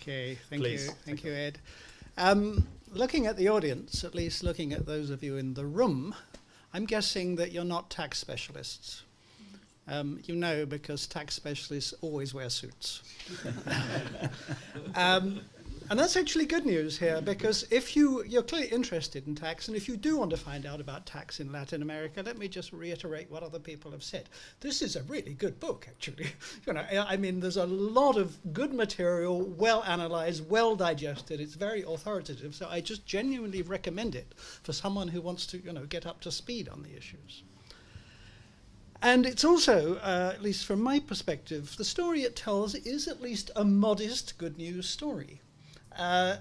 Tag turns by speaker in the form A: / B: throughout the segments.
A: Okay,
B: Please.
A: thank you, Ed. Looking at the audience, at least looking at those of you in the room, I'm guessing that you're not tax specialists. You know, because tax specialists always wear suits. And that's actually good news here, because if you're clearly interested in tax, and if you do want to find out about tax in Latin America, let me just reiterate what other people have said. This is a really good book, actually. You know, I mean, there's a lot of good material, well analyzed, well digested. It's very authoritative, so I just genuinely recommend it for someone who wants to, you know, get up to speed on the issues. And it's also, at least from my perspective, the story it tells is at least a modest good news story.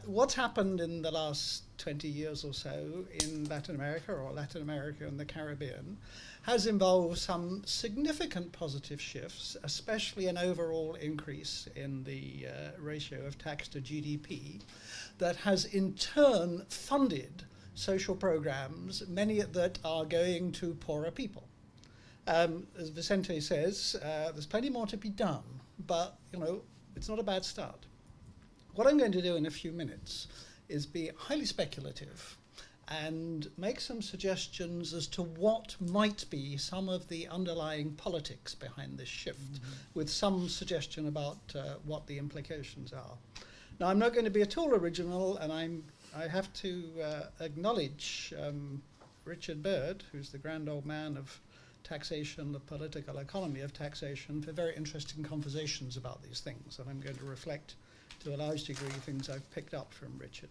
A: What's happened in the last 20 years or so in Latin America, or Latin America and the Caribbean, has involved some significant positive shifts, especially an overall increase in the ratio of tax to GDP, that has in turn funded social programs, many that are going to poorer people. As Vicente says, there's plenty more to be done, but you know, it's not a bad start. What I'm going to do in a few minutes is be highly speculative and make some suggestions as to what might be some of the underlying politics behind this shift, with some suggestion about what the implications are. Now, I'm not going to be at all original, and I have to acknowledge Richard Byrd, who's the grand old man of taxation, the political economy of taxation, for very interesting conversations about these things, and I'm going to reflect to a large degree things I've picked up from Richard.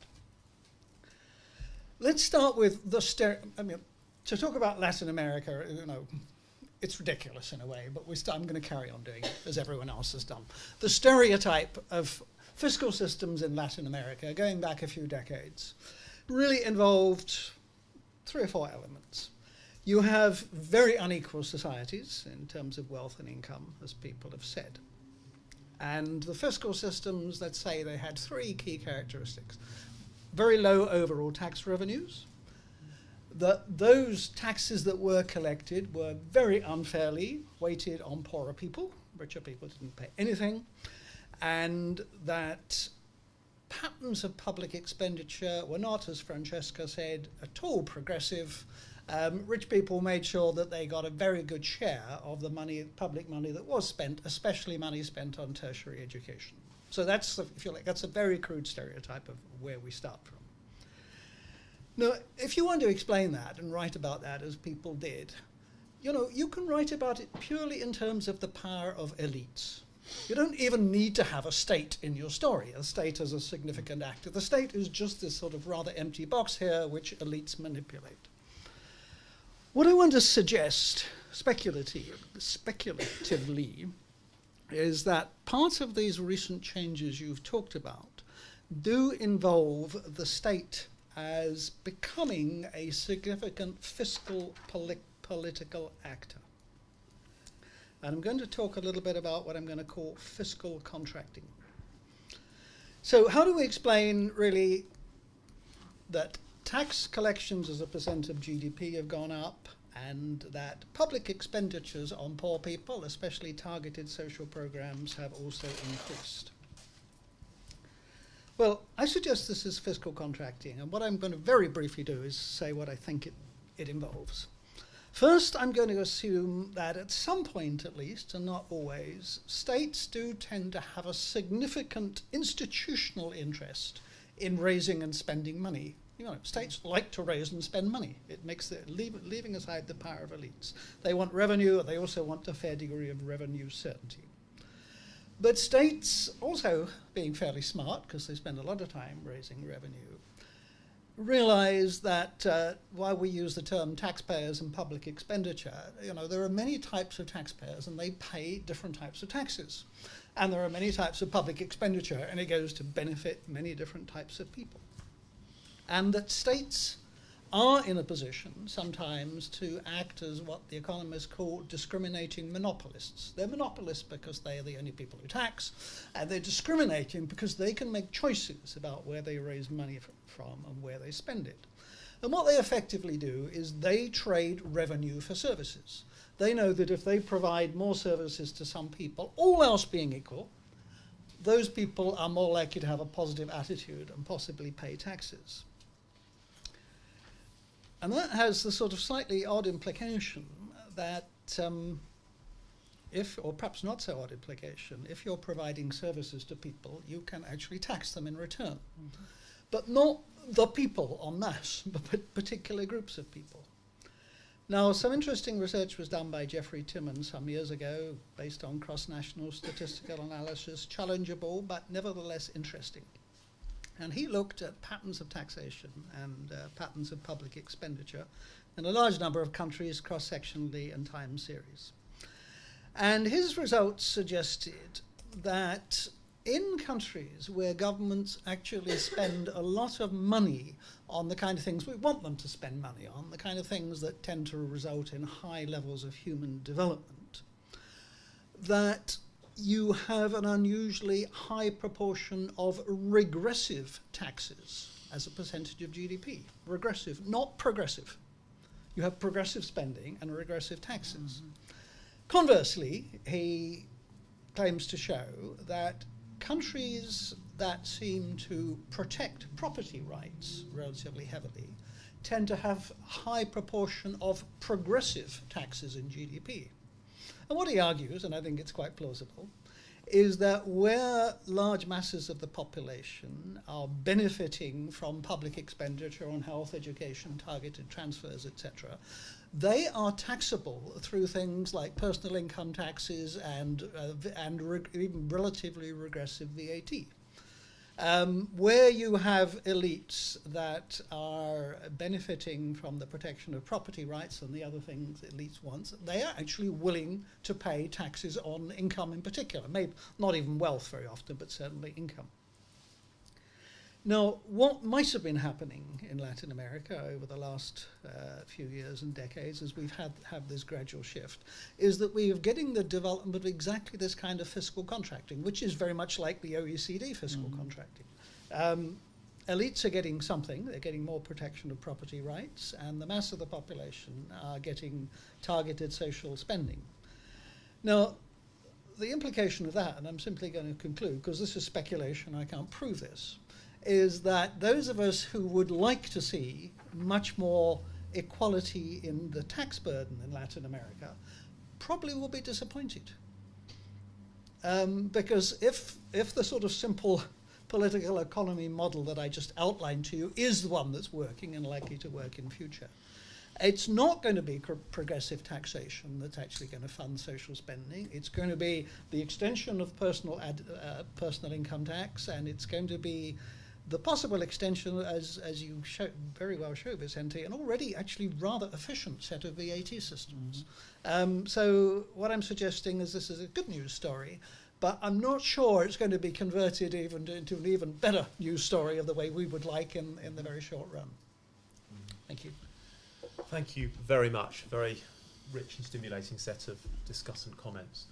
A: Let's start with the to talk about Latin America, you know, it's ridiculous in a way, but I'm going to carry on doing it as everyone else has done. The stereotype of fiscal systems in Latin America, going back a few decades, really involved 3 or 4 elements. You have very unequal societies in terms of wealth and income, as people have said. And the fiscal systems, let's say, they had 3 key characteristics. Very low overall tax revenues. Those taxes that were collected were very unfairly weighted on poorer people. Richer people didn't pay anything. And that patterns of public expenditure were not, as Francesca said, at all progressive. Rich people made sure that they got a very good share of the money, public money that was spent, especially money spent on tertiary education. So that's, if you like, that's a very crude stereotype of where we start from. Now, if you want to explain that and write about that as people did, you know, you can write about it purely in terms of the power of elites. You don't even need to have a state in your story. A state is a significant actor. The state is just this sort of rather empty box here which elites manipulate. What I want to suggest speculatively is that part of these recent changes you've talked about do involve the state as becoming a significant fiscal political actor. And I'm going to talk a little bit about what I'm going to call fiscal contracting. So how do we explain really that tax collections as a percent of GDP have gone up, and that public expenditures on poor people, especially targeted social programs, have also increased? Well, I suggest this is fiscal contracting, and what I'm going to very briefly do is say what I think it involves. First, I'm going to assume that at some point at least, and not always, states do tend to have a significant institutional interest in raising and spending money. You know, states like to raise and spend money. It makes leaving aside the power of elites. They want revenue, they also want a fair degree of revenue certainty. But states, also being fairly smart, because they spend a lot of time raising revenue, realize that while we use the term taxpayers and public expenditure, you know, there are many types of taxpayers and they pay different types of taxes. And there are many types of public expenditure, and it goes to benefit many different types of people. And that states are in a position sometimes to act as what the economists call discriminating monopolists. They're monopolists because they are the only people who tax, and they're discriminating because they can make choices about where they raise money from and where they spend it. And what they effectively do is they trade revenue for services. They know that if they provide more services to some people, all else being equal, those people are more likely to have a positive attitude and possibly pay taxes. And that has the sort of slightly odd implication that if, or perhaps not so odd implication, if you're providing services to people, you can actually tax them in return. Mm-hmm. But not the people en masse, but particular groups of people. Now, some interesting research was done by Jeffrey Timmons some years ago, based on cross-national statistical analysis, challengeable, but nevertheless interesting. And he looked at patterns of taxation and patterns of public expenditure in a large number of countries, cross-sectionally and time series. And his results suggested that in countries where governments actually spend a lot of money on the kind of things we want them to spend money on, the kind of things that tend to result in high levels of human development, that you have an unusually high proportion of regressive taxes as a percentage of GDP. Regressive, not progressive. You have progressive spending and regressive taxes. Mm-hmm. Conversely, he claims to show that countries that seem to protect property rights relatively heavily tend to have a high proportion of progressive taxes in GDP. And what he argues, and I think it's quite plausible, is that where large masses of the population are benefiting from public expenditure on health, education, targeted transfers, etc., they are taxable through things like personal income taxes and even relatively regressive VAT. Where you have elites that are benefiting from the protection of property rights and the other things elites want, they are actually willing to pay taxes on income in particular, maybe not even wealth very often, but certainly income. Now, what might have been happening in Latin America over the last few years and decades as we've had this gradual shift is that we are getting the development of exactly this kind of fiscal contracting, which is very much like the OECD fiscal contracting. Elites are getting something, they're getting more protection of property rights, and the mass of the population are getting targeted social spending. Now, the implication of that, and I'm simply going to conclude, because this is speculation, I can't prove this, is that those of us who would like to see much more equality in the tax burden in Latin America probably will be disappointed. Because if the sort of simple political economy model that I just outlined to you is the one that's working and likely to work in future, it's not going to be progressive taxation that's actually going to fund social spending. It's going to be the extension of personal income tax, and it's going to be the possible extension, as you very well show, Vicente, an already actually rather efficient set of VAT systems. So what I'm suggesting is this is a good news story, but I'm not sure it's going to be converted even into an even better news story of the way we would like in the very short run. Thank you.
B: Thank you very much. Very rich and stimulating set of discussant comments.